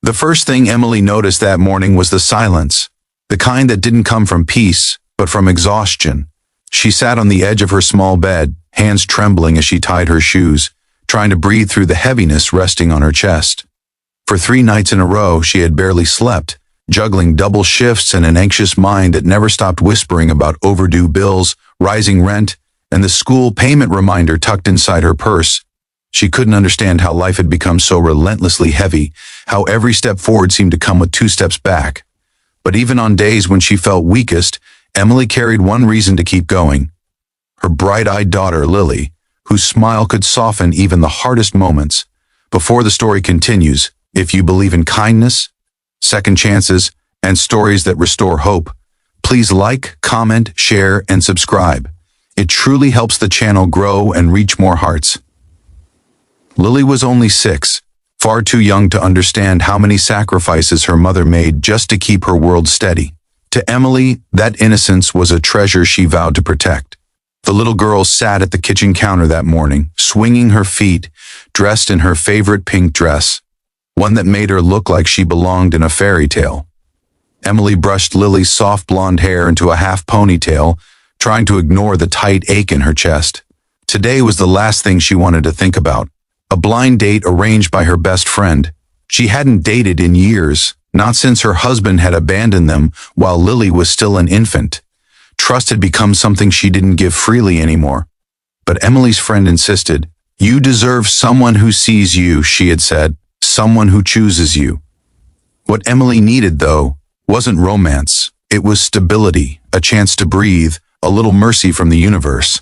The first thing Emily noticed that morning was the silence, the kind that didn't come from peace, but from exhaustion. She sat on the edge of her small bed, hands trembling as she tied her shoes, trying to breathe through the heaviness resting on her chest. For 3 nights in a row, she had barely slept, juggling double shifts and an anxious mind that never stopped whispering about overdue bills, rising rent, and the school payment reminder tucked inside her purse. She couldn't understand how life had become so relentlessly heavy, how every step forward seemed to come with 2 steps back. But even on days when she felt weakest, Emily carried one reason to keep going. Her bright-eyed daughter, Lily, whose smile could soften even the hardest moments. Before the story continues, if you believe in kindness, second chances, and stories that restore hope, please like, comment, share, and subscribe. It truly helps the channel grow and reach more hearts. Lily was only 6, far too young to understand how many sacrifices her mother made just to keep her world steady. To Emily, that innocence was a treasure she vowed to protect. The little girl sat at the kitchen counter that morning, swinging her feet, dressed in her favorite pink dress, one that made her look like she belonged in a fairy tale. Emily brushed Lily's soft blonde hair into a half ponytail, trying to ignore the tight ache in her chest. Today was the last thing she wanted to think about. A blind date arranged by her best friend. She hadn't dated in years, not since her husband had abandoned them while Lily was still an infant. Trust had become something she didn't give freely anymore. But Emily's friend insisted. "You deserve someone who sees you," she had said, "someone who chooses you." What Emily needed, though, wasn't romance. It was stability, a chance to breathe, a little mercy from the universe.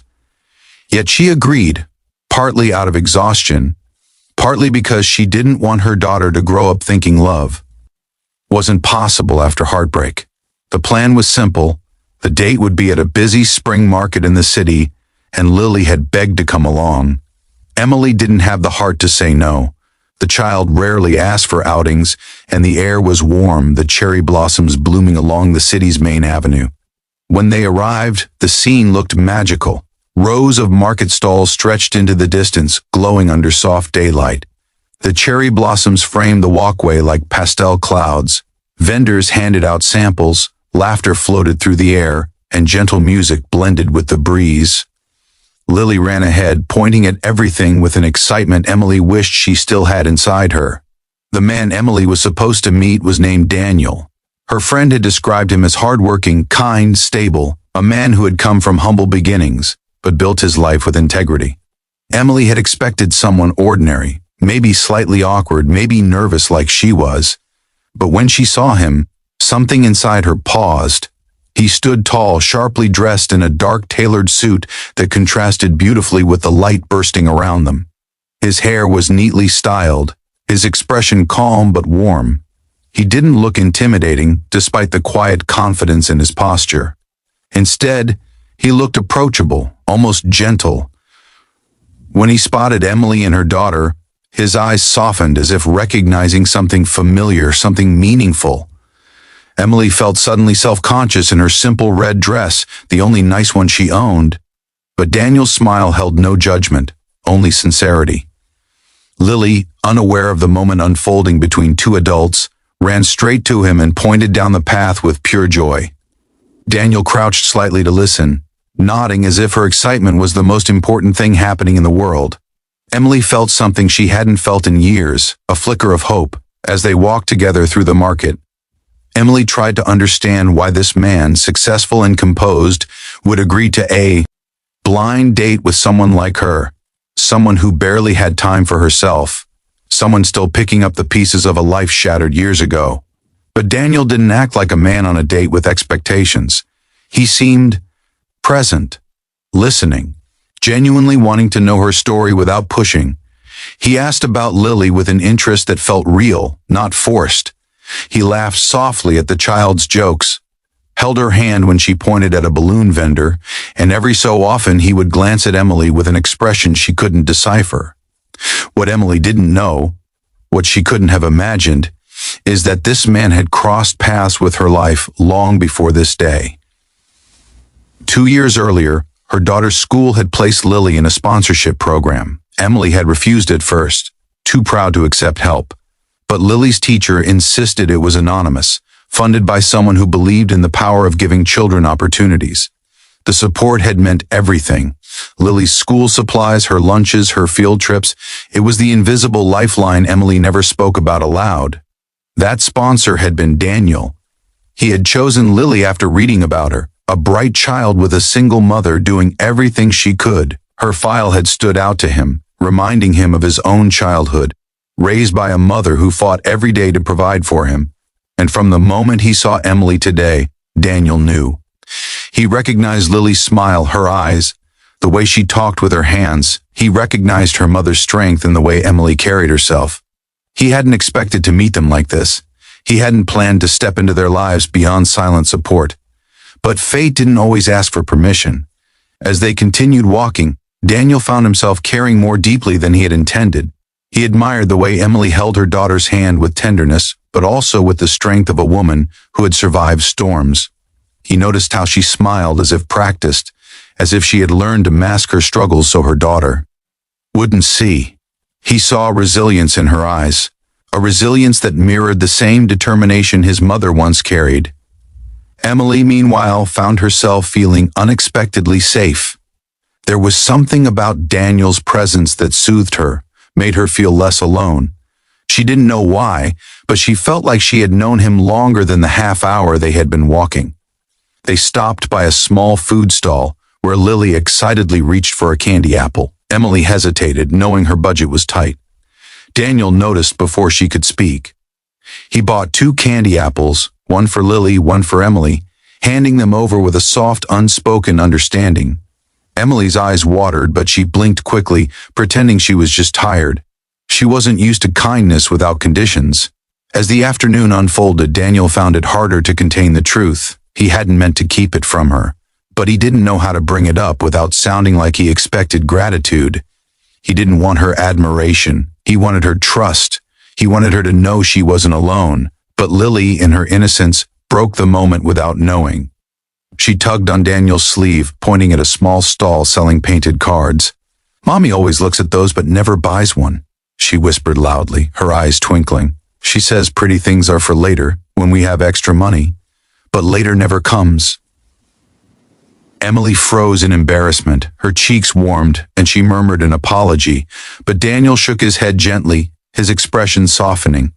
Yet she agreed, partly out of exhaustion, partly because she didn't want her daughter to grow up thinking love wasn't possible after heartbreak. The plan was simple. The date would be at a busy spring market in the city, and Lily had begged to come along. Emily didn't have the heart to say no. The child rarely asked for outings, and the air was warm, the cherry blossoms blooming along the city's main avenue. When they arrived, the scene looked magical. Rows of market stalls stretched into the distance, glowing under soft daylight. The cherry blossoms framed the walkway like pastel clouds. Vendors handed out samples, laughter floated through the air, and gentle music blended with the breeze. Lily ran ahead, pointing at everything with an excitement Emily wished she still had inside her. The man Emily was supposed to meet was named Daniel. Her friend had described him as hardworking, kind, stable, a man who had come from humble beginnings, but built his life with integrity. Emily had expected someone ordinary, maybe slightly awkward, maybe nervous like she was. But when she saw him, something inside her paused. He stood tall, sharply dressed in a dark tailored suit that contrasted beautifully with the light bursting around them. His hair was neatly styled, his expression calm but warm. He didn't look intimidating, despite the quiet confidence in his posture. Instead, he looked approachable, almost gentle. When he spotted Emily and her daughter, his eyes softened as if recognizing something familiar, something meaningful. Emily felt suddenly self-conscious in her simple red dress, the only nice one she owned. But Daniel's smile held no judgment, only sincerity. Lily, unaware of the moment unfolding between 2 adults, ran straight to him and pointed down the path with pure joy. Daniel crouched slightly to listen, nodding as if her excitement was the most important thing happening in the world. Emily felt something she hadn't felt in years, a flicker of hope, as they walked together through the market. Emily tried to understand why this man, successful and composed, would agree to a blind date with someone like her, someone who barely had time for herself, someone still picking up the pieces of a life shattered years ago. But Daniel didn't act like a man on a date with expectations. He seemed present, listening, genuinely wanting to know her story without pushing. He asked about Lily with an interest that felt real, not forced. He laughed softly at the child's jokes, held her hand when she pointed at a balloon vendor, and every so often he would glance at Emily with an expression she couldn't decipher. What Emily didn't know, what she couldn't have imagined, is that this man had crossed paths with her life long before this day. 2 years earlier, her daughter's school had placed Lily in a sponsorship program. Emily had refused at first, too proud to accept help. But Lily's teacher insisted it was anonymous, funded by someone who believed in the power of giving children opportunities. The support had meant everything. Lily's school supplies, her lunches, her field trips. It was the invisible lifeline Emily never spoke about aloud. That sponsor had been Daniel. He had chosen Lily after reading about her, a bright child with a single mother doing everything she could. Her file had stood out to him, reminding him of his own childhood, raised by a mother who fought every day to provide for him. And from the moment he saw Emily today, Daniel knew. He recognized Lily's smile, her eyes, the way she talked with her hands. He recognized her mother's strength in the way Emily carried herself. He hadn't expected to meet them like this. He hadn't planned to step into their lives beyond silent support. But fate didn't always ask for permission. As they continued walking, Daniel found himself caring more deeply than he had intended. He admired the way Emily held her daughter's hand with tenderness, but also with the strength of a woman who had survived storms. He noticed how she smiled as if practiced, as if she had learned to mask her struggles so her daughter wouldn't see. He saw resilience in her eyes, a resilience that mirrored the same determination his mother once carried. Emily, meanwhile, found herself feeling unexpectedly safe. There was something about Daniel's presence that soothed her, made her feel less alone. She didn't know why, but she felt like she had known him longer than the half hour they had been walking. They stopped by a small food stall where Lily excitedly reached for a candy apple. Emily hesitated, knowing her budget was tight. Daniel noticed before she could speak. He bought 2 candy apples, one for Lily, one for Emily, handing them over with a soft, unspoken understanding. Emily's eyes watered, but she blinked quickly, pretending she was just tired. She wasn't used to kindness without conditions. As the afternoon unfolded, Daniel found it harder to contain the truth. He hadn't meant to keep it from her, but he didn't know how to bring it up without sounding like he expected gratitude. He didn't want her admiration. He wanted her trust. He wanted her to know she wasn't alone. But Lily, in her innocence, broke the moment without knowing. She tugged on Daniel's sleeve, pointing at a small stall selling painted cards. "Mommy always looks at those but never buys one," she whispered loudly, her eyes twinkling. "She says pretty things are for later, when we have extra money. But later never comes." Emily froze in embarrassment. Her cheeks warmed, and she murmured an apology, but Daniel shook his head gently, his expression softening.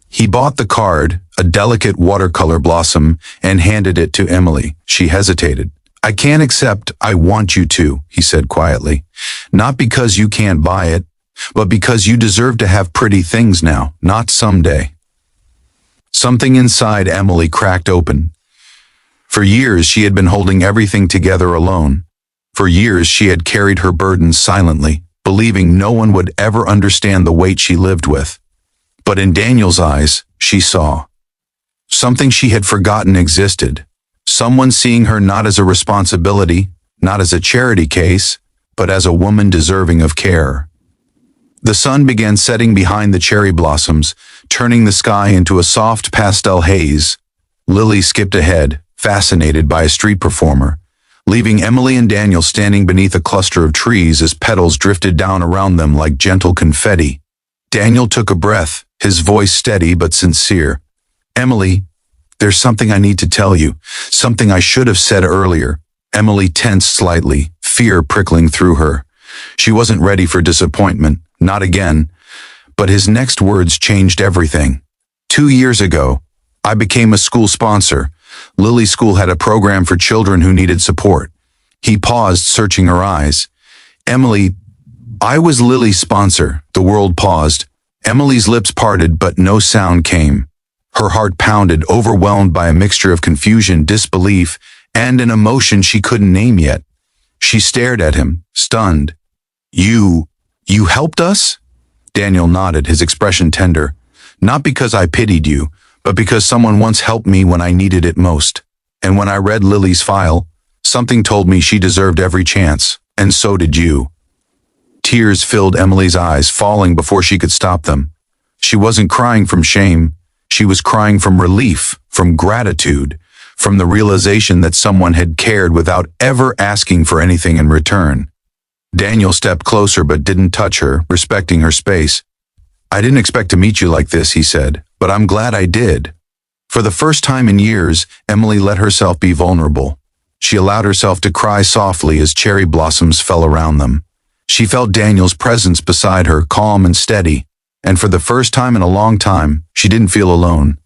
He bought the card, a delicate watercolor blossom, and handed it to Emily. She hesitated. "I can't accept, I want you to," he said quietly. "Not because you can't buy it, but because you deserve to have pretty things now, not someday." Something inside Emily cracked open. For years she had been holding everything together alone. For years she had carried her burdens silently, believing no one would ever understand the weight she lived with. But in Daniel's eyes, she saw something she had forgotten existed. Someone seeing her not as a responsibility, not as a charity case, but as a woman deserving of care. The sun began setting behind the cherry blossoms, turning the sky into a soft pastel haze. Lily skipped ahead, fascinated by a street performer, leaving Emily and Daniel standing beneath a cluster of trees as petals drifted down around them like gentle confetti. Daniel took a breath, his voice steady but sincere. "Emily, there's something I need to tell you, something I should have said earlier." Emily tensed slightly, fear prickling through her. She wasn't ready for disappointment, not again. But his next words changed everything. 2 years ago, I became a school sponsor. Lily's school had a program for children who needed support. He paused, searching her eyes. "Emily, I was Lily's sponsor." The world paused. Emily's lips parted, but no sound came. Her heart pounded, overwhelmed by a mixture of confusion, disbelief, and an emotion she couldn't name yet. She stared at him, stunned. You helped us?" Daniel nodded, his expression tender. "Not because I pitied you, but because someone once helped me when I needed it most. And when I read Lily's file, something told me she deserved every chance, and so did you." Tears filled Emily's eyes, falling before she could stop them. She wasn't crying from shame. She was crying from relief, from gratitude, from the realization that someone had cared without ever asking for anything in return. Daniel stepped closer but didn't touch her, respecting her space. "I didn't expect to meet you like this," he said, "but I'm glad I did." For the first time in years, Emily let herself be vulnerable. She allowed herself to cry softly as cherry blossoms fell around them. She felt Daniel's presence beside her, calm and steady, and for the first time in a long time, she didn't feel alone.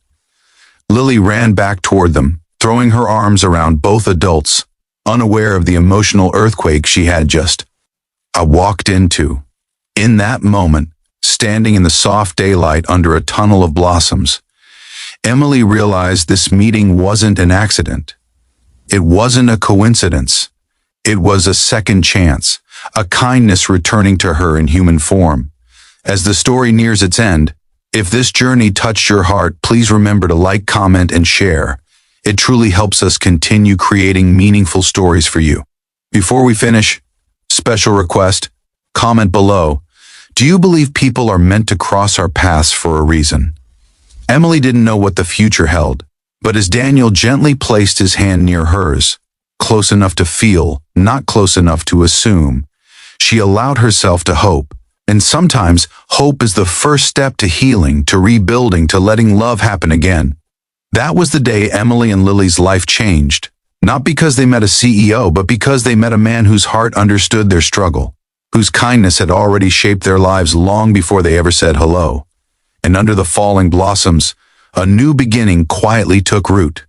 Lily ran back toward them, throwing her arms around both adults, unaware of the emotional earthquake she had just walked into. In that moment, standing in the soft daylight under a tunnel of blossoms, Emily realized this meeting wasn't an accident. It wasn't a coincidence. It was a second chance, a kindness returning to her in human form. As the story nears its end, if this journey touched your heart, please remember to like, comment, and share. It truly helps us continue creating meaningful stories for you. Before we finish, special request, comment below. Do you believe people are meant to cross our paths for a reason? Emily didn't know what the future held, but as Daniel gently placed his hand near hers, close enough to feel, not close enough to assume, she allowed herself to hope. And sometimes, hope is the first step to healing, to rebuilding, to letting love happen again. That was the day Emily and Lily's life changed, not because they met a CEO, but because they met a man whose heart understood their struggle, whose kindness had already shaped their lives long before they ever said hello. And under the falling blossoms, a new beginning quietly took root.